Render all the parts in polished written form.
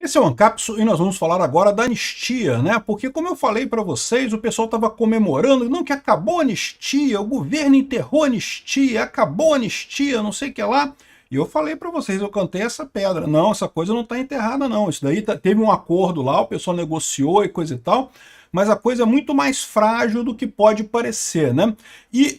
Esse é o Ancapso e nós vamos falar agora da anistia, né? Porque, como eu falei para vocês, o pessoal estava comemorando, não, que acabou a anistia, o governo enterrou a anistia, acabou a anistia, não sei o que lá. E eu falei para vocês, eu cantei essa pedra. Não, essa coisa não está enterrada, não. Isso daí teve um acordo lá, o pessoal negociou e coisa e tal, mas a coisa é muito mais frágil do que pode parecer, né? E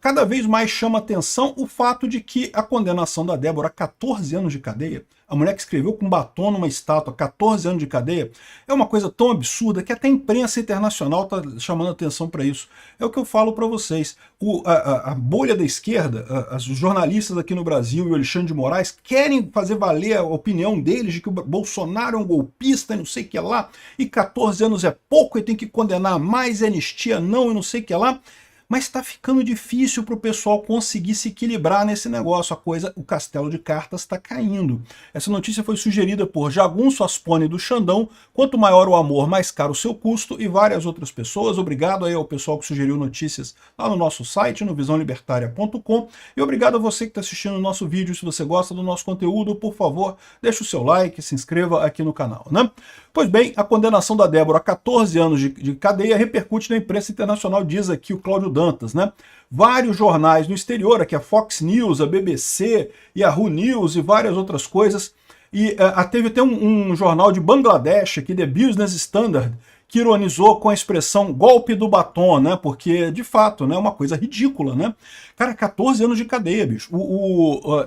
cada vez mais chama atenção o fato de que a condenação da Débora a 14 anos de cadeia, a mulher que escreveu com batom numa estátua, 14 anos de cadeia, é uma coisa tão absurda que até a imprensa internacional está chamando atenção para isso. É o que eu falo para vocês. A bolha da esquerda, os jornalistas aqui no Brasil e o Alexandre de Moraes querem fazer valer a opinião deles de que o Bolsonaro é um golpista e não sei o que lá, e 14 anos é pouco e tem que condenar mais, anistia não e não sei o que lá. Mas está ficando difícil para o pessoal conseguir se equilibrar nesse negócio. O castelo de cartas está caindo. Essa notícia foi sugerida por Jagunço Aspone do Xandão, Quanto Maior o Amor, Mais Caro o Seu Custo, e várias outras pessoas. Obrigado aí ao pessoal que sugeriu notícias lá no nosso site, no visãolibertaria.com, e obrigado a você que está assistindo o nosso vídeo. Se você gosta do nosso conteúdo, por favor, deixe o seu like, se inscreva aqui no canal, né? Pois bem, a condenação da Débora a 14 anos de cadeia repercute na imprensa internacional, diz aqui o Cláudio Dantas, né? Vários jornais no exterior, aqui a Fox News, a BBC, Yahoo News e várias outras coisas, e teve até um jornal de Bangladesh, aqui, The Business Standard, que ironizou com a expressão golpe do batom, né? Porque, de fato, né, é uma coisa ridícula, né? Cara, 14 anos de cadeia, bicho.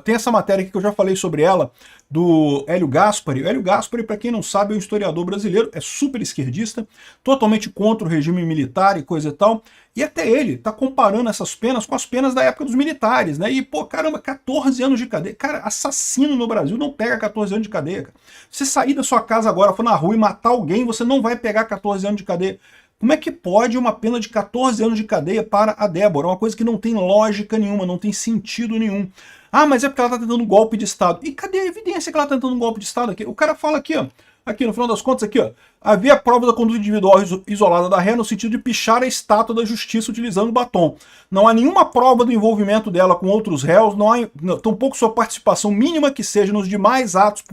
Tem essa matéria aqui que eu já falei sobre ela, do Hélio Gaspari. O Hélio Gaspari, para quem não sabe, é um historiador brasileiro, é super esquerdista, totalmente contra o regime militar e coisa e tal, e até ele tá comparando essas penas com as penas da época dos militares, né? E, pô, caramba, 14 anos de cadeia. Cara, assassino no Brasil não pega 14 anos de cadeia, cara. Você sair da sua casa agora, for na rua e matar alguém, você não vai pegar 14 anos de cadeia. Como é que pode uma pena de 14 anos de cadeia para a Débora? É uma coisa que não tem lógica nenhuma, não tem sentido nenhum. Ah, mas é porque ela está tentando um golpe de Estado. E cadê a evidência que ela está tentando um golpe de Estado aqui? O cara fala aqui, ó, aqui no final das contas, aqui, ó, havia prova da conduta individual isolada da ré no sentido de pichar a estátua da justiça utilizando batom. Não há nenhuma prova do envolvimento dela com outros réus, não há tampouco sua participação mínima que seja nos demais atos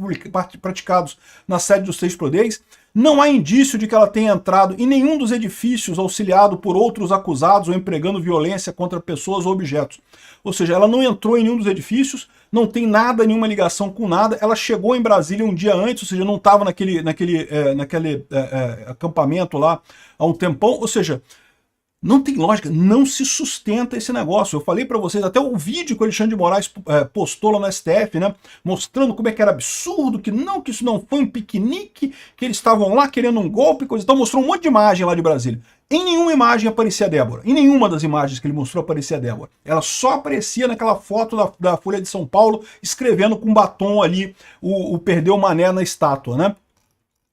praticados na sede dos três poderes. Não há indício de que ela tenha entrado em nenhum dos edifícios auxiliado por outros acusados ou empregando violência contra pessoas ou objetos. Ou seja, ela não entrou em nenhum dos edifícios, não tem nada, nenhuma ligação com nada, ela chegou em Brasília um dia antes, ou seja, não estava naquele acampamento lá há um tempão, ou seja, não tem lógica, não se sustenta esse negócio. Eu falei para vocês, até o vídeo que o Alexandre de Moraes postou lá no STF, né, mostrando como é que era absurdo, que isso não foi um piquenique, que eles estavam lá querendo um golpe, coisa e tal, mostrou um monte de imagem lá de Brasília. Em nenhuma imagem aparecia a Débora, em nenhuma das imagens que ele mostrou aparecia a Débora. Ela só aparecia naquela foto da Folha de São Paulo, escrevendo com batom ali o Perdeu o Mané na estátua, né?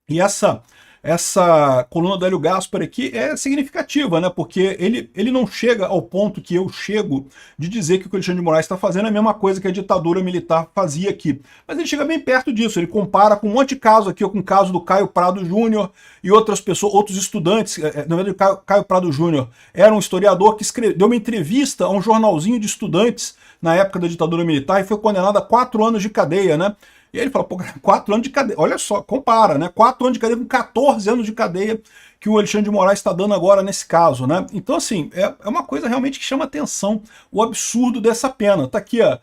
E essa coluna do Hélio Gaspari aqui é significativa, né? Porque ele não chega ao ponto que eu chego de dizer que o que o Alexandre de Moraes está fazendo é a mesma coisa que a ditadura militar fazia aqui. Mas ele chega bem perto disso, ele compara com um monte de casos aqui, com o caso do Caio Prado Júnior e outras pessoas, outros estudantes. Na verdade, o Caio Prado Júnior era um historiador que deu uma entrevista a um jornalzinho de estudantes na época da ditadura militar e foi condenado a 4 anos de cadeia, né? E aí ele fala, pô, 4 anos de cadeia, olha só, compara, né? 4 anos de cadeia com 14 anos de cadeia que o Alexandre de Moraes está dando agora nesse caso, né? Então, assim, é uma coisa realmente que chama atenção, o absurdo dessa pena. Tá aqui a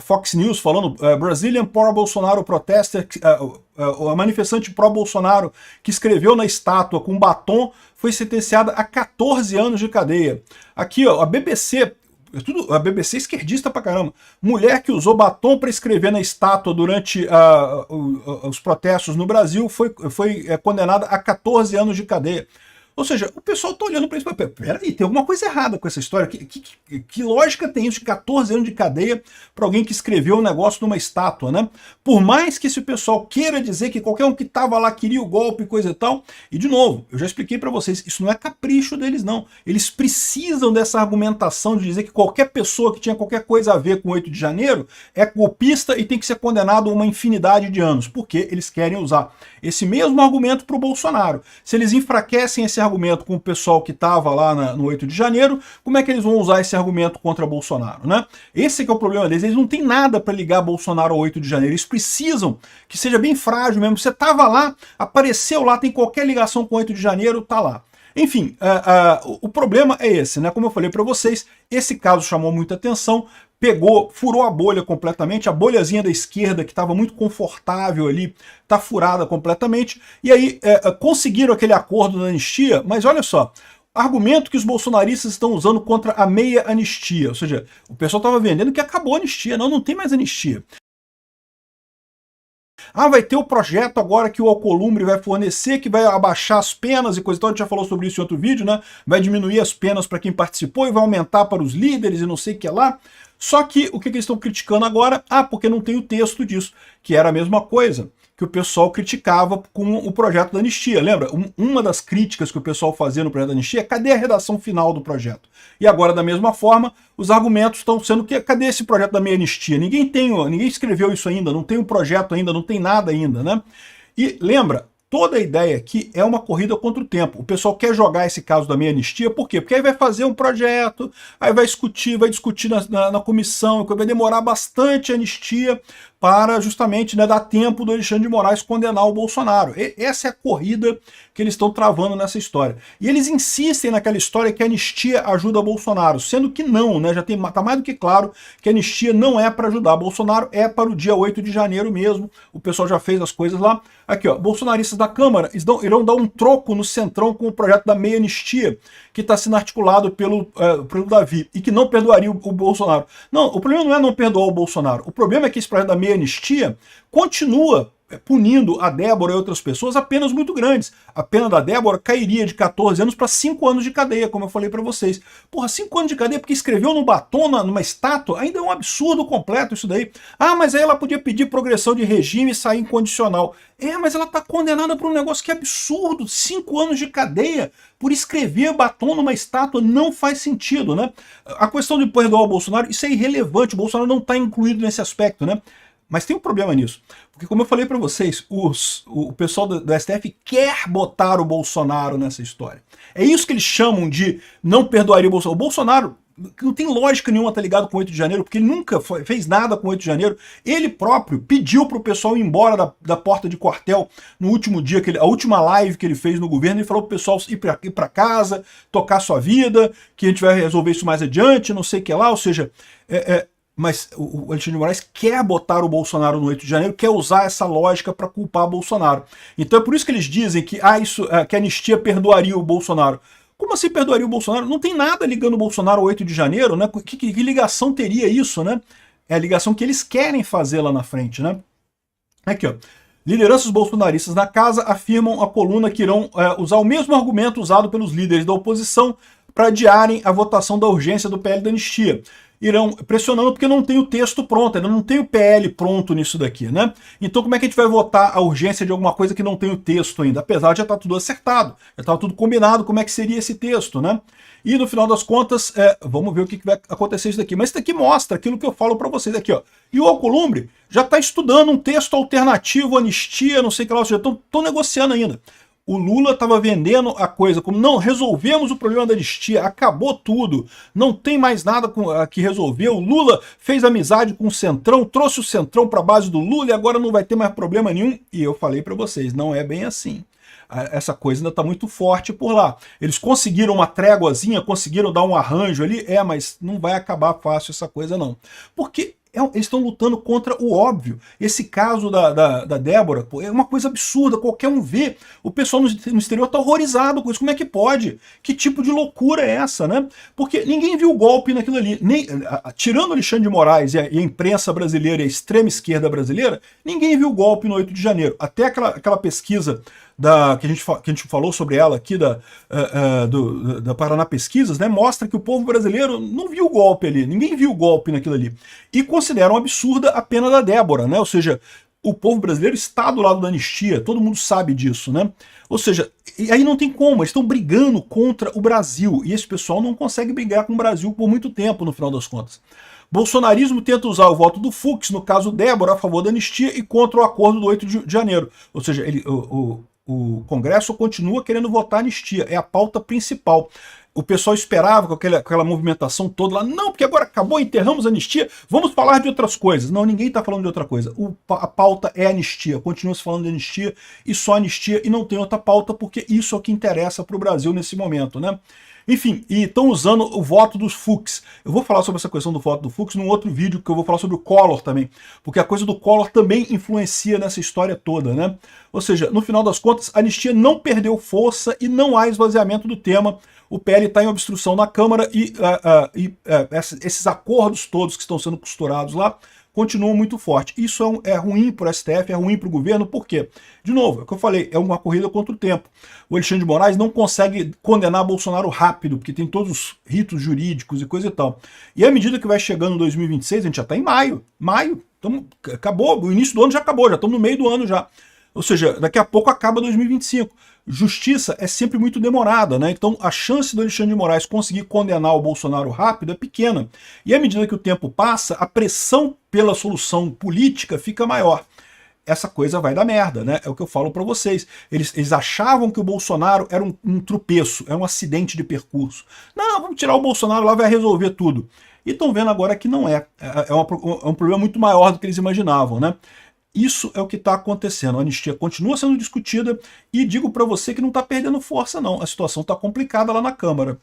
Fox News falando, Brazilian pro-Bolsonaro protester, a manifestante pró-Bolsonaro que escreveu na estátua com batom foi sentenciada a 14 anos de cadeia. Aqui, ó, a BBC é esquerdista pra caramba. Mulher que usou batom para escrever na estátua durante os protestos no Brasil foi condenada a 14 anos de cadeia. Ou seja, o pessoal tá olhando para isso, peraí, tem alguma coisa errada com essa história. Que lógica tem isso de 14 anos de cadeia para alguém que escreveu um negócio numa estátua, né? Por mais que esse pessoal queira dizer que qualquer um que tava lá queria o golpe e coisa e tal, e de novo, eu já expliquei para vocês, isso não é capricho deles não. Eles precisam dessa argumentação de dizer que qualquer pessoa que tinha qualquer coisa a ver com 8 de janeiro é golpista e tem que ser condenado a uma infinidade de anos, porque eles querem usar esse mesmo argumento para o Bolsonaro. Se eles enfraquecem esse argumento com o pessoal que estava lá no 8 de janeiro, como é que eles vão usar esse argumento contra Bolsonaro, né? Esse que é o problema deles, eles não têm nada para ligar Bolsonaro ao 8 de janeiro, eles precisam que seja bem frágil mesmo. Você estava lá, apareceu lá, tem qualquer ligação com o 8 de janeiro, tá lá. Enfim, o problema é esse, né? Como eu falei para vocês, esse caso chamou muita atenção, pegou, furou a bolha completamente, a bolhazinha da esquerda que estava muito confortável ali, está furada completamente, e aí conseguiram aquele acordo da anistia, mas olha só, argumento que os bolsonaristas estão usando contra a meia anistia, ou seja, o pessoal estava vendendo que acabou a anistia, não tem mais anistia. Ah, vai ter o projeto agora que o Alcolumbre vai fornecer, que vai abaixar as penas e coisa e tal, a gente já falou sobre isso em outro vídeo, né? Vai diminuir as penas para quem participou e vai aumentar para os líderes e não sei o que lá. Só que o que eles estão criticando agora? Ah, porque não tem o texto disso, que era a mesma coisa que o pessoal criticava com o projeto da anistia. Lembra? Uma das críticas que o pessoal fazia no projeto da anistia é cadê a redação final do projeto? E agora, da mesma forma, os argumentos estão sendo que cadê esse projeto da meia anistia? Ninguém escreveu isso ainda, não tem um projeto ainda, não tem nada ainda, né? E lembra, toda a ideia aqui é uma corrida contra o tempo. O pessoal quer jogar esse caso da meia anistia, por quê? Porque aí vai fazer um projeto, aí vai discutir na comissão, vai demorar bastante a anistia para justamente, né, dar tempo do Alexandre de Moraes condenar o Bolsonaro. Essa é a corrida que eles estão travando nessa história. E eles insistem naquela história que a anistia ajuda Bolsonaro, sendo que não, né? Já está mais do que claro que a anistia não é para ajudar Bolsonaro, é para o dia 8 de janeiro mesmo. O pessoal já fez as coisas lá. Aqui, ó, bolsonaristas da Câmara irão dar um troco no Centrão com o projeto da meia anistia, que está sendo articulado pelo Davi, e que não perdoaria o Bolsonaro. Não, o problema não é não perdoar o Bolsonaro. O problema é que esse projeto da meia anistia continua punindo a Débora e outras pessoas a penas muito grandes. A pena da Débora cairia de 14 anos para 5 anos de cadeia, como eu falei para vocês. Porra, 5 anos de cadeia porque escreveu no batom, numa estátua, ainda é um absurdo completo isso daí. Ah, mas aí ela podia pedir progressão de regime e sair incondicional. Mas ela está condenada por um negócio que é absurdo, 5 anos de cadeia por escrever batom numa estátua, não faz sentido, né? A questão de perdoar o Bolsonaro, isso é irrelevante, o Bolsonaro não está incluído nesse aspecto, né? Mas tem um problema nisso, porque como eu falei para vocês, o pessoal do STF quer botar o Bolsonaro nessa história. É isso que eles chamam de não perdoaria o Bolsonaro. O Bolsonaro não tem lógica nenhuma estar ligado com o 8 de janeiro, porque ele nunca fez nada com o 8 de janeiro. Ele próprio pediu para o pessoal ir embora da porta de quartel no último dia, a última live que ele fez no governo, ele falou para o pessoal ir para casa, tocar sua vida, que a gente vai resolver isso mais adiante, não sei o que lá, ou seja... Mas o Alexandre de Moraes quer botar o Bolsonaro no 8 de janeiro, quer usar essa lógica para culpar Bolsonaro. Então é por isso que eles dizem que, que a anistia perdoaria o Bolsonaro. Como assim perdoaria o Bolsonaro? Não tem nada ligando o Bolsonaro ao 8 de janeiro, né? Que ligação teria isso, né? É a ligação que eles querem fazer lá na frente, né? Aqui, ó. Lideranças bolsonaristas na casa afirmam a coluna que irão usar o mesmo argumento usado pelos líderes da oposição para adiarem a votação da urgência do PL da anistia. Irão pressionando porque não tem o texto pronto, ainda não tem o PL pronto nisso daqui, né? Então como é que a gente vai votar a urgência de alguma coisa que não tem o texto ainda? Apesar de já estar tudo acertado, já estava tudo combinado como é que seria esse texto, né? E no final das contas, vamos ver o que vai acontecer isso daqui. Mas isso daqui mostra aquilo que eu falo para vocês aqui, ó. E o Alcolumbre já está estudando um texto alternativo, anistia, não sei o que lá, ou seja, estão negociando ainda. O Lula estava vendendo a coisa como, não, resolvemos o problema da anistia, acabou tudo, não tem mais nada que resolver. O Lula fez amizade com o Centrão, trouxe o Centrão para a base do Lula e agora não vai ter mais problema nenhum. E eu falei para vocês, não é bem assim. Essa coisa ainda está muito forte por lá. Eles conseguiram uma tréguazinha, conseguiram dar um arranjo ali, mas não vai acabar fácil essa coisa não. Porque eles estão lutando contra o óbvio. Esse caso da Débora, pô, é uma coisa absurda, qualquer um vê. O pessoal no exterior está horrorizado com isso. Como é que pode? Que tipo de loucura é essa, né? Porque ninguém viu o golpe naquilo ali. Tirando Alexandre de Moraes e a imprensa brasileira e a extrema esquerda brasileira, ninguém viu o golpe no 8 de janeiro. Até aquela pesquisa que a gente falou sobre ela aqui, da Paraná Pesquisas, né, mostra que o povo brasileiro não viu o golpe ali, ninguém viu o golpe naquilo ali. E consideram absurda a pena da Débora, né? Ou seja, o povo brasileiro está do lado da anistia, todo mundo sabe disso, né? Ou seja, e aí não tem como, eles estão brigando contra o Brasil, e esse pessoal não consegue brigar com o Brasil por muito tempo, no final das contas. Bolsonarismo tenta usar o voto do Fux, no caso Débora, a favor da anistia e contra o acordo do 8 de janeiro. Ou seja, o Congresso continua querendo votar anistia, é a pauta principal. O pessoal esperava com aquela movimentação toda lá, não, porque agora acabou, enterramos a anistia, vamos falar de outras coisas. Não, ninguém está falando de outra coisa. A pauta é anistia, continua se falando de anistia e só anistia e não tem outra pauta, porque isso é o que interessa para o Brasil nesse momento, né? Enfim, e estão usando o voto dos Fux. Eu vou falar sobre essa questão do voto do Fux num outro vídeo, que eu vou falar sobre o Collor também, porque a coisa do Collor também influencia nessa história toda, né? Ou seja, no final das contas, a anistia não perdeu força e não há esvaziamento do tema. O PL está em obstrução na Câmara e esses acordos todos que estão sendo costurados lá continuam muito forte. Isso é ruim para o STF, é ruim para o governo, por quê? De novo, é o que eu falei, é uma corrida contra o tempo. O Alexandre de Moraes não consegue condenar Bolsonaro rápido, porque tem todos os ritos jurídicos e coisa e tal. E à medida que vai chegando 2026, a gente já está em maio, então, acabou, o início do ano já acabou, já estamos no meio do ano já. Ou seja, daqui a pouco acaba 2025. Justiça é sempre muito demorada, né? Então a chance do Alexandre de Moraes conseguir condenar o Bolsonaro rápido é pequena. E à medida que o tempo passa, a pressão pela solução política fica maior. Essa coisa vai dar merda, né? É o que eu falo para vocês. Eles achavam que o Bolsonaro era um tropeço, era um acidente de percurso. Não, vamos tirar o Bolsonaro lá, vai resolver tudo. E estão vendo agora que não é. É um problema muito maior do que eles imaginavam, né? Isso é o que está acontecendo. A anistia continua sendo discutida e digo para você que não está perdendo força, não. A situação está complicada lá na Câmara.